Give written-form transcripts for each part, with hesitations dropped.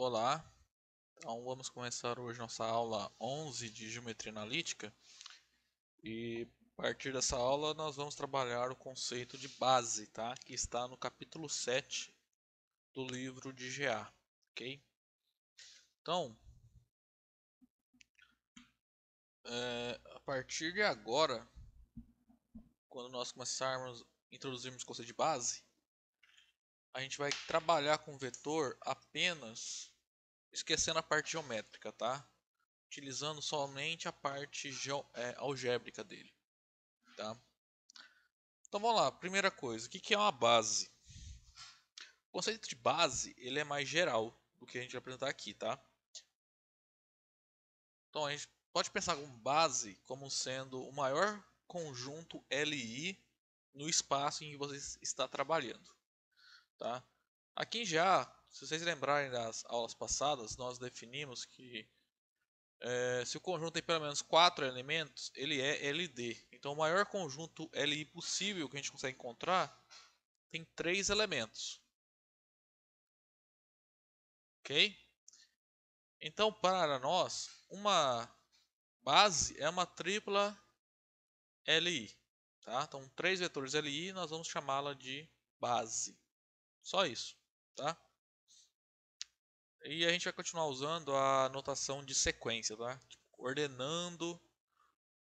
Olá, então vamos começar hoje nossa aula 11 de Geometria Analítica e a partir dessa aula nós vamos trabalhar o conceito de base, tá? Que está no capítulo 7 do livro de GA, ok? Então, a partir de agora, quando nós começarmos a introduzirmos o conceito de base, a gente vai trabalhar com vetor apenas esquecendo a parte geométrica, tá? Utilizando somente a parte algébrica dele, tá? Então vamos lá, primeira coisa, o que é uma base? O conceito de base ele é mais geral do que a gente vai apresentar aqui, tá? Então a gente pode pensar como base como sendo o maior conjunto Li no espaço em que você está trabalhando, tá? Aqui já, se vocês lembrarem das aulas passadas, nós definimos que se o conjunto tem pelo menos 4 elementos, ele é LD. Então o maior conjunto Li possível que a gente consegue encontrar tem 3 elementos. Ok? Então, para nós, uma base é uma tripla Li. Tá? Então, 3 vetores Li, nós vamos chamá-la de base. Só isso. Tá? E a gente vai continuar usando a notação de sequência, tá? Ordenando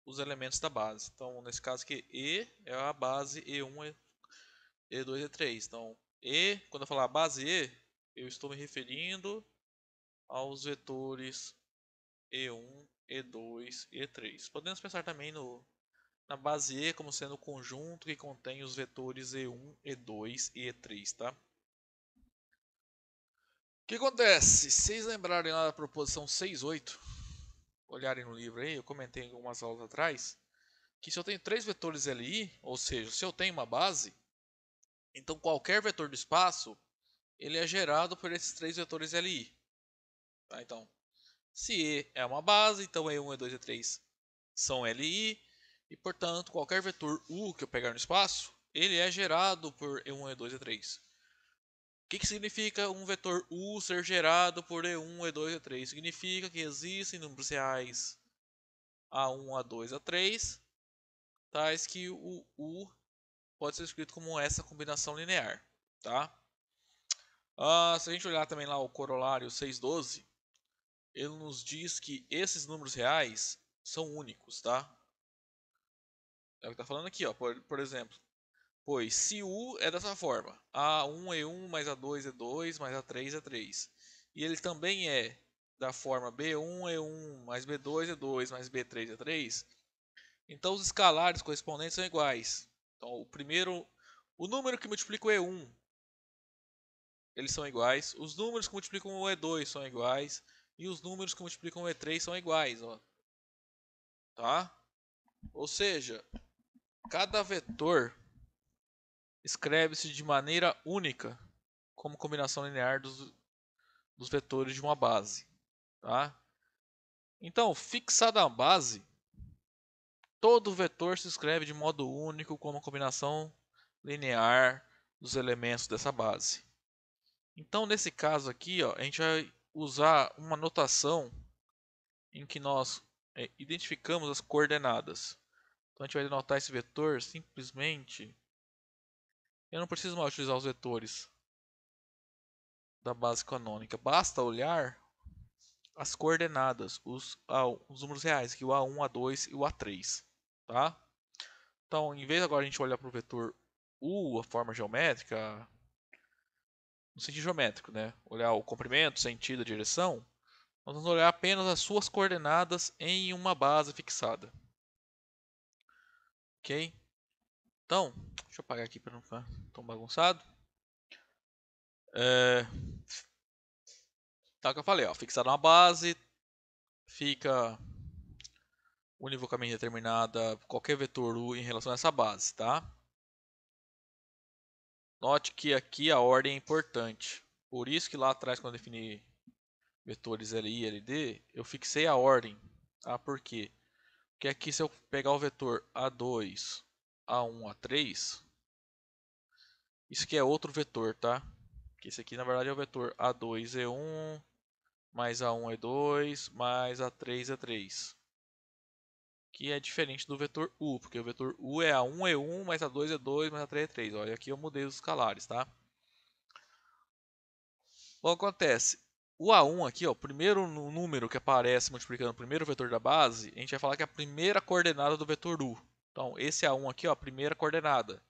os elementos da base. Então, nesse caso aqui, E é a base E1, E2, E3. Então, E, quando eu falar base E, eu estou me referindo aos vetores E1, E2, E3. Podemos pensar também na base E como sendo o conjunto que contém os vetores E1, E2 e E3, tá? O que acontece? Se vocês lembrarem lá da proposição 6,8, olharem no livro aí, eu comentei em algumas aulas atrás, que se eu tenho 3 vetores Li, ou seja, se eu tenho uma base, então qualquer vetor do espaço, ele é gerado por esses 3 vetores Li. Tá? Então, se E é uma base, então E1, E2 e E3 são Li, e portanto qualquer vetor U que eu pegar no espaço, ele é gerado por E1, E2 e E3. O que significa um vetor U ser gerado por E1, E2 e E3? Significa que existem números reais A1, A2, A3, tais que o U pode ser escrito como essa combinação linear. Tá? Se a gente olhar também lá o corolário 612, ele nos diz que esses números reais são únicos. Tá? É o que está falando aqui. Ó. Por exemplo, pois se U é dessa forma, A1 é 1 mais A2 é 2 mais A3 é 3. E ele também é da forma B1 é 1 mais B2 é 2 mais B3 é 3. Então os escalares correspondentes são iguais. Então o número que multiplica o E1, eles são iguais. Os números que multiplicam o E2 são iguais. E os números que multiplicam o E3 são iguais. Ó. Tá? Ou seja, cada vetor escreve-se de maneira única como combinação linear dos vetores de uma base. Tá? Então, fixada a base, todo vetor se escreve de modo único como combinação linear dos elementos dessa base. Então, nesse caso aqui, ó, a gente vai usar uma notação em que nós identificamos as coordenadas. Então, a gente vai denotar esse vetor simplesmente. Eu não preciso mais utilizar os vetores da base canônica. Basta olhar as coordenadas, os números reais, que o A1, A2 e o A3. Tá? Então, em vez agora a gente olhar para o vetor U, a forma geométrica, no sentido geométrico, né? Olhar o comprimento, sentido, a direção, nós vamos olhar apenas as suas coordenadas em uma base fixada. Ok? Então, deixa eu apagar aqui para não ficar tão bagunçado. Tá o que eu falei, ó, fixada uma base, fica univocamente determinada qualquer vetor U em relação a essa base, tá? Note que aqui a ordem é importante. Por isso que lá atrás, quando eu defini vetores Li e LD, eu fixei a ordem. Tá? Por quê? Porque aqui se eu pegar o vetor A2, A1, A3, isso aqui é outro vetor, tá? Que esse aqui na verdade é o vetor A2, E1, mais A1 é 2, mais A3 é 3. Que é diferente do vetor U, porque o vetor U é A1 é 1, mais A2 é 2, mais A3 é 3. Olha, aqui eu mudei os escalares, tá? O que acontece? O A1 aqui, ó, o primeiro número que aparece multiplicando o primeiro vetor da base, a gente vai falar que é a primeira coordenada do vetor U. Então, esse A1 aqui, ó, a primeira coordenada.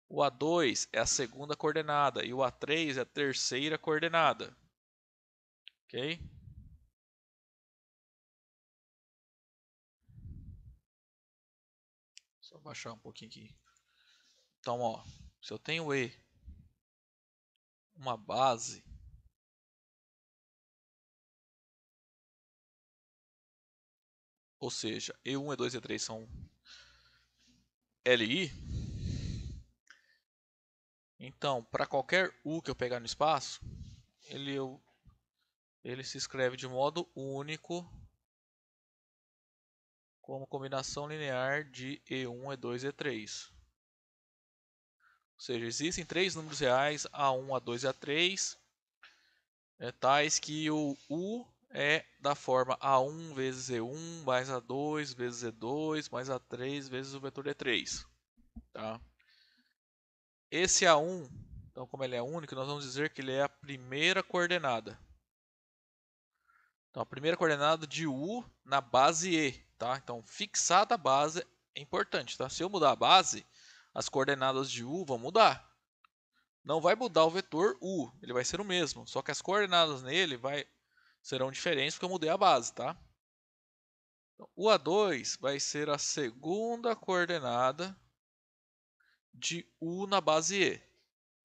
O A2 é a segunda coordenada e o A3 é a terceira coordenada. Ok? Só baixar um pouquinho aqui. Então, ó, se eu tenho E, uma base, ou seja, E1, E2 e E3 são LI, então, para qualquer U que eu pegar no espaço, ele se escreve de modo único como combinação linear de E1, E2 e E3. Ou seja, existem três números reais, A1, A2 e A3, tais que o U é da forma A1 vezes E1 mais A2 vezes E2 mais A3 vezes o vetor E3. Tá? Esse A1, então como ele é único, nós vamos dizer que ele é a primeira coordenada. Então a primeira coordenada de U na base E. Tá? Então fixada a base é importante. Tá? Se eu mudar a base, as coordenadas de U vão mudar. Não vai mudar o vetor U, ele vai ser o mesmo, só que as coordenadas nele serão diferentes porque eu mudei a base, tá? Então, o A2 vai ser a segunda coordenada de U na base E,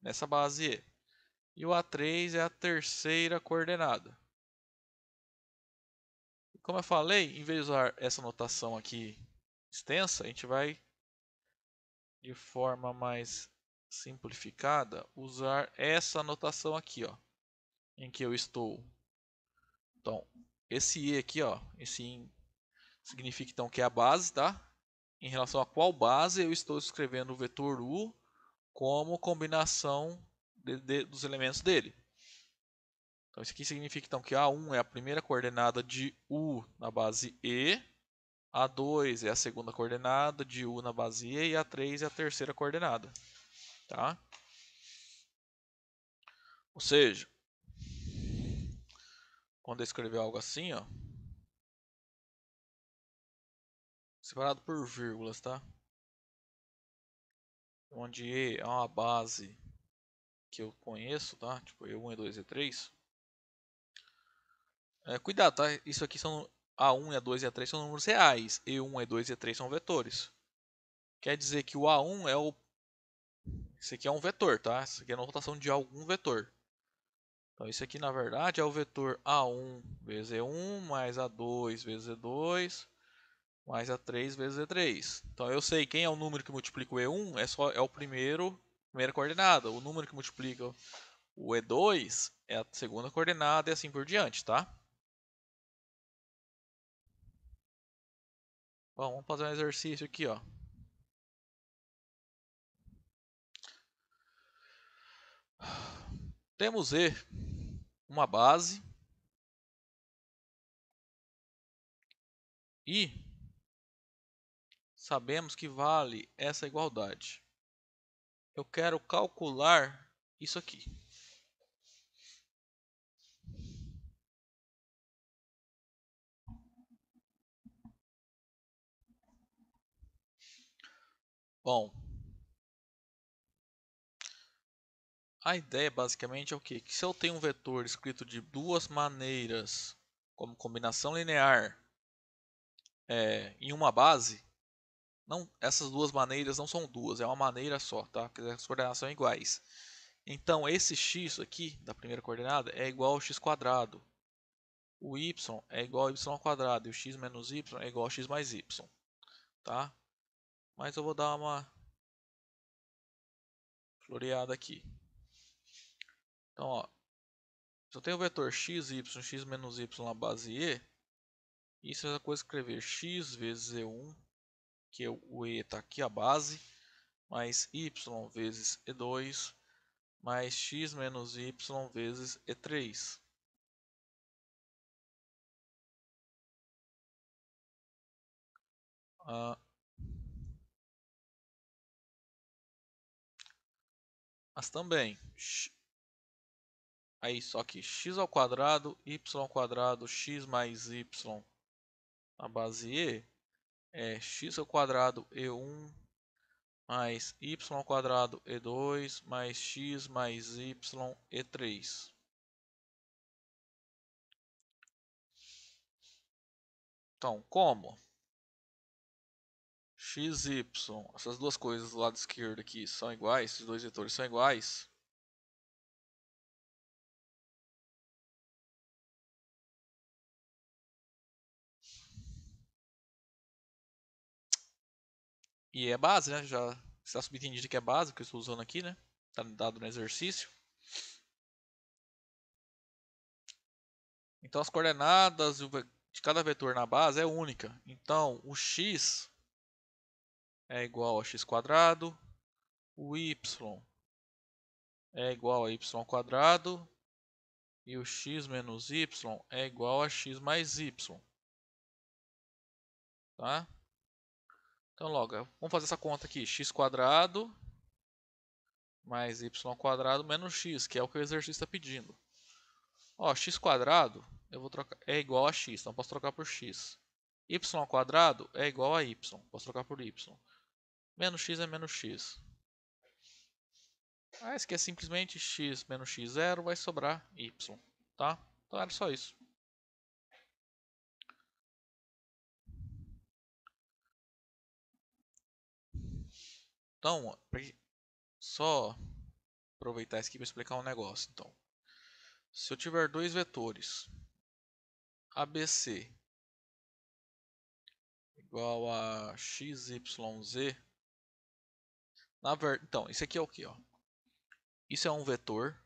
nessa base E. E o A3 é a terceira coordenada. Como eu falei, em vez de usar essa notação aqui extensa, a gente vai, de forma mais simplificada, usar essa notação aqui, ó, em que eu estou. Então, esse E aqui, ó, esse I significa então que é a base, tá? Em relação a qual base eu estou escrevendo o vetor U como combinação dos elementos dele. Então isso aqui significa então que A1 é a primeira coordenada de U na base E, A2 é a segunda coordenada de U na base E e A3 é a terceira coordenada. Tá? Ou seja, quando eu escrever algo assim, ó, separado por vírgulas, tá? Onde E é uma base que eu conheço, tá? Tipo E1, E2, E3. Cuidado, tá? Isso aqui são A1, A2 e A3 são números reais. E1, E2 e E3 são vetores. Quer dizer que o A1 é o... Esse aqui é um vetor, tá? Isso aqui é a notação de algum vetor. Então, isso aqui, na verdade, é o vetor A1 vezes E1, mais A2 vezes E2, mais A3 vezes E3. Então, eu sei quem é o número que multiplica o E1, é o primeira coordenada. O número que multiplica o E2 é a segunda coordenada e assim por diante, tá? Bom, vamos fazer um exercício aqui, ó. Temos E, uma base, e sabemos que vale essa igualdade. Eu quero calcular isso aqui. Bom, a ideia basicamente é o quê? Que se eu tenho um vetor escrito de duas maneiras, como combinação linear, em uma base, não, essas duas maneiras não são duas, é uma maneira só, tá? Porque as coordenadas são iguais. Então, esse x aqui, da primeira coordenada, é igual ao x quadrado. O y é igual a y ao quadrado e o x menos y é igual a x mais y, tá? Mas eu vou dar uma floreada aqui. Então, ó, se eu tenho o vetor x, y, x menos y na base E, isso é a coisa que escrever x vezes E1, que o E está aqui a base, mais y vezes E2, mais x menos y vezes E3. Ah, mas também, aí só que x ao quadrado, y ao quadrado, x mais y na base e é x ao quadrado e1 mais y ao quadrado e2 mais x mais y e3. Então, como x, y, essas duas coisas do lado esquerdo aqui são iguais, esses dois vetores são iguais, e é base, né? Já está subentendido que é base, que eu estou usando aqui, né? Está dado no exercício. Então, as coordenadas de cada vetor na base é única. Então, o x é igual a x quadrado, o y é igual a y quadrado e o x menos y é igual a x mais y, tá? Então, logo, vamos fazer essa conta aqui, x quadrado mais y quadrado menos x, que é o que o exercício está pedindo. Ó, x quadrado eu vou trocar, é igual a x, então posso trocar por x. Y quadrado é igual a y, posso trocar por y. Menos x é menos x. Ah, esse aqui é simplesmente x menos x0, vai sobrar y, tá? Então era só isso. Então, só aproveitar isso aqui para explicar um negócio. Então, se eu tiver dois vetores, ABC igual a XYZ, então, isso aqui é o que? Isso é um vetor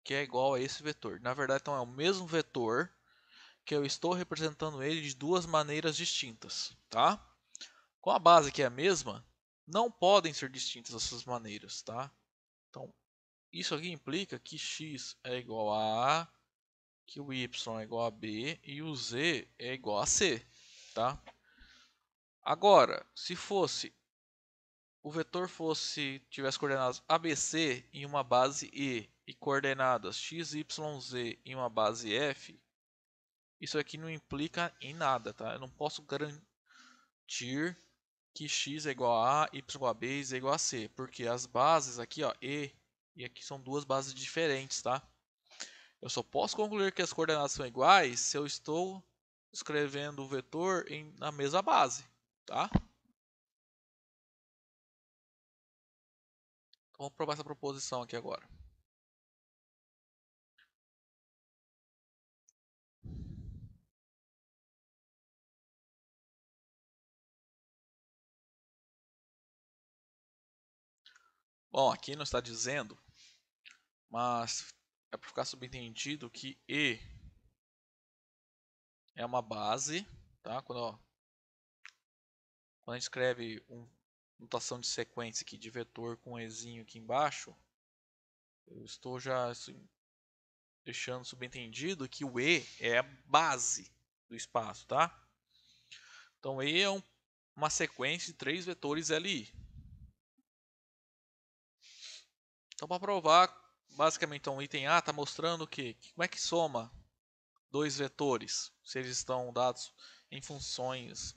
que é igual a esse vetor. Na verdade, então é o mesmo vetor que eu estou representando ele de duas maneiras distintas, tá? Com a base que é a mesma, não podem ser distintas essas maneiras, tá? Então, isso aqui implica que x é igual a A, que o y é igual a B e o z é igual a C, tá? Agora, se o vetor tivesse coordenadas ABC em uma base E coordenadas x, y, z em uma base F, isso aqui não implica em nada, tá? Eu não posso garantir que x é igual a A, y é igual a B e z é igual a C, porque as bases aqui, ó, e aqui são duas bases diferentes, tá? Eu só posso concluir que as coordenadas são iguais se eu estou escrevendo o vetor na mesma base, tá? Então, vamos provar essa proposição aqui agora. Bom, aqui não está dizendo, mas é para ficar subentendido que E é uma base, tá? Quando a gente escreve uma notação de sequência aqui de vetor com um Ezinho aqui embaixo, eu estou já deixando subentendido que o E é a base do espaço, tá? Então E é uma sequência de três vetores LI. Então, para provar, basicamente, então, o item A está mostrando que como é que soma dois vetores, se eles estão dados em funções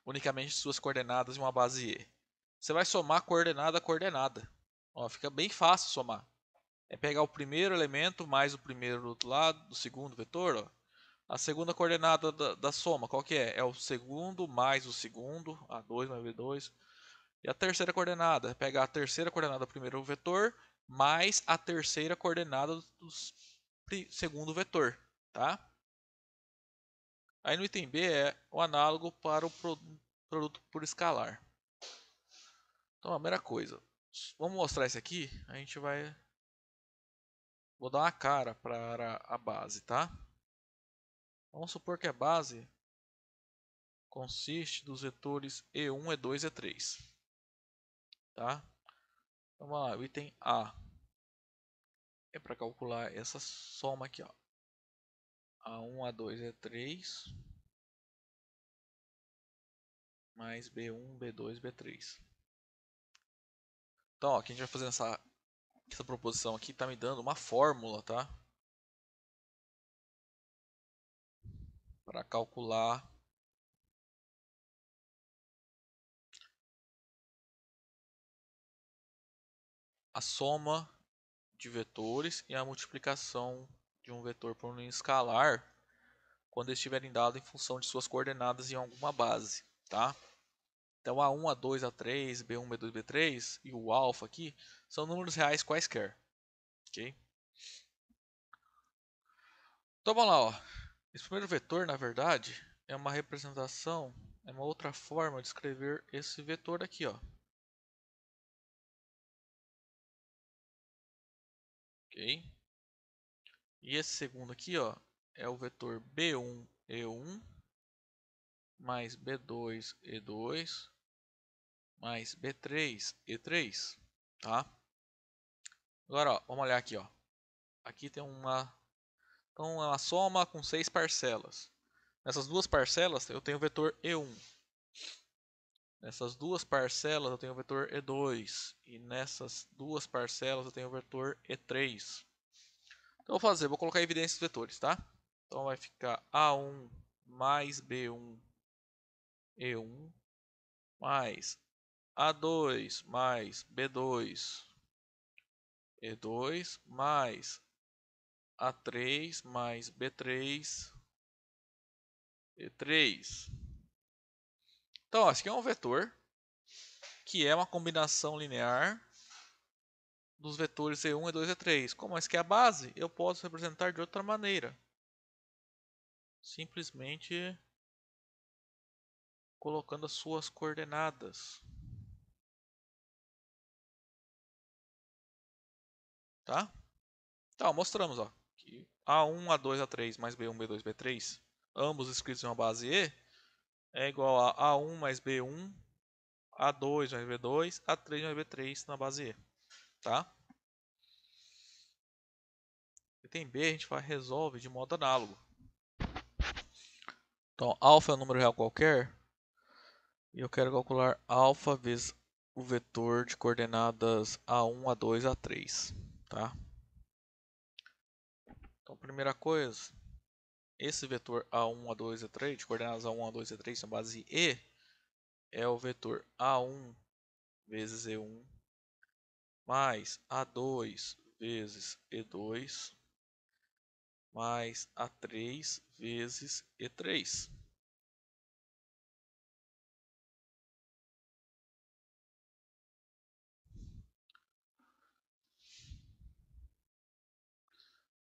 unicamente de suas coordenadas em uma base E. Você vai somar coordenada a coordenada. Ó, fica bem fácil somar. É pegar o primeiro elemento mais o primeiro do outro lado, do segundo vetor. Ó. A segunda coordenada da soma, qual que é? É o segundo mais o segundo, A2 mais B2. E a terceira coordenada, é pegar a terceira coordenada do primeiro vetor mais a terceira coordenada do segundo vetor, tá? Aí no item B é o análogo para o produto por escalar. Então a primeira coisa, vamos mostrar isso aqui, a gente vou dar uma cara para a base, tá? Vamos supor que a base consiste dos vetores E1, E2 e E3, tá? Então vamos lá, o item A é para calcular essa soma aqui, ó. A1, A2, E3. mais B1, B2, B3. Então, ó, aqui a gente vai fazendo essa proposição aqui, tá me dando uma fórmula, tá? Para calcular a soma de vetores e a multiplicação de um vetor por um escalar quando estiverem dados em função de suas coordenadas em alguma base, tá? Então A1, A2, A3, B1, B2, B3 e o alfa aqui são números reais quaisquer, ok? Então vamos lá, ó. Esse primeiro vetor, na verdade, é uma representação, é uma outra forma de escrever esse vetor aqui, ó. Ok? E esse segundo aqui, ó, é o vetor B1, E1 mais B2, E2 mais B3, E3, tá? Agora, ó, vamos olhar aqui, ó. Aqui tem então, é uma soma com 6 parcelas. Nessas duas parcelas eu tenho o vetor E1. Nessas duas parcelas eu tenho o vetor E2. E nessas duas parcelas eu tenho o vetor E3. Então vou colocar em evidência os vetores, tá? Então vai ficar A1 mais B1 E1 mais A2 mais B2 E2 mais A3 mais B3 E3. Então, esse aqui é um vetor que é uma combinação linear dos vetores E1, E2 e E3. Como esse aqui é a base, eu posso representar de outra maneira. Simplesmente colocando as suas coordenadas. Tá? Então, mostramos, ó, que A1, A2, A3 mais B1, B2, B3, ambos escritos em uma base E, é igual a A1 mais B1, A2 mais B2, A3 mais B3 na base E. Tá? Item B a gente resolve de modo análogo. Então, alfa é um número real qualquer, e eu quero calcular alfa vezes o vetor de coordenadas A1, A2, A3. Tá? Então, primeira coisa, esse vetor A1, A2, A3, de coordenadas A1, A2, A3 na base E, é o vetor A1 vezes E1 mais A2 vezes E2 mais A3 vezes E3.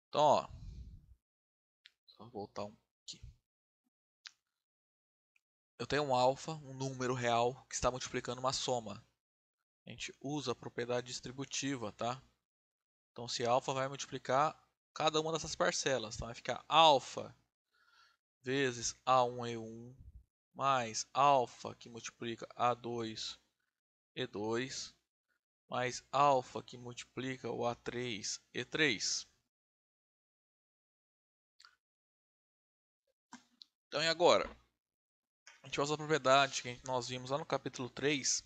Então, ó, só voltar aqui. Eu tenho um alfa, um número real, que está multiplicando uma soma. A gente usa a propriedade distributiva, tá? Então, se alfa vai multiplicar cada uma dessas parcelas, então vai ficar alfa vezes A1E1 mais alfa que multiplica A2 E2 mais alfa que multiplica o A3 E3. Então, e agora? A gente usa a propriedade que nós vimos lá no capítulo 3,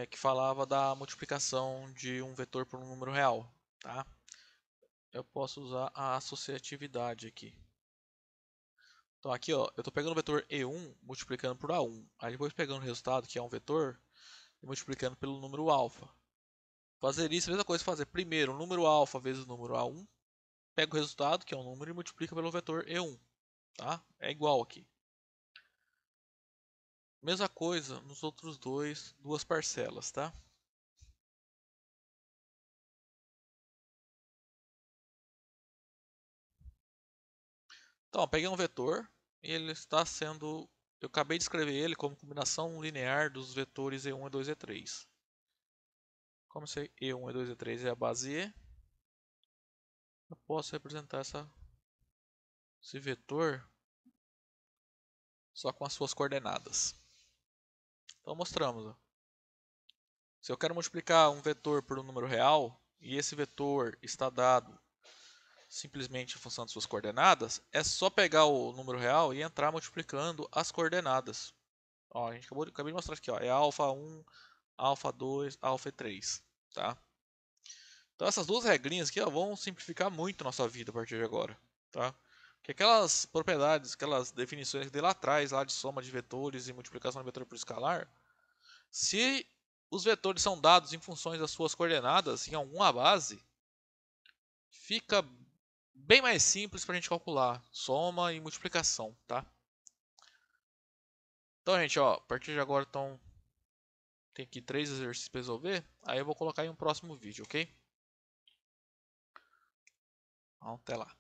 que falava da multiplicação de um vetor por um número real, tá? Eu posso usar a associatividade aqui. Então aqui, ó, eu estou pegando o vetor E1 multiplicando por A1. Aí depois pegando o resultado, que é um vetor, e multiplicando pelo número alfa. Fazer isso é a mesma coisa que fazer primeiro o número alfa vezes o número A1. Pega o resultado, que é um número, e multiplica pelo vetor E1. Tá? É igual aqui. Mesma coisa nos outros duas parcelas, tá? Então, ó, peguei um vetor e ele está sendo... Eu acabei de escrever ele como combinação linear dos vetores E1, E2 e E3. Como se E1, E2 e E3 é a base E, eu posso representar esse vetor só com as suas coordenadas. Então mostramos. Ó. Se eu quero multiplicar um vetor por um número real e esse vetor está dado simplesmente em função de suas coordenadas, é só pegar o número real e entrar multiplicando as coordenadas. Ó, a gente acabei de mostrar aqui, ó. É alfa 1, alfa 2, alfa 3, tá? Então essas duas regrinhas aqui, ó, vão simplificar muito a nossa vida a partir de agora, tá? Que aquelas propriedades, aquelas definições que dei lá atrás, lá de soma de vetores e multiplicação de vetor por escalar, se os vetores são dados em funções das suas coordenadas em alguma base, fica bem mais simples para a gente calcular soma e multiplicação, tá? Então, gente, ó, a partir de agora tem aqui 3 exercícios para resolver, aí eu vou colocar em um próximo vídeo, ok? Então, até lá.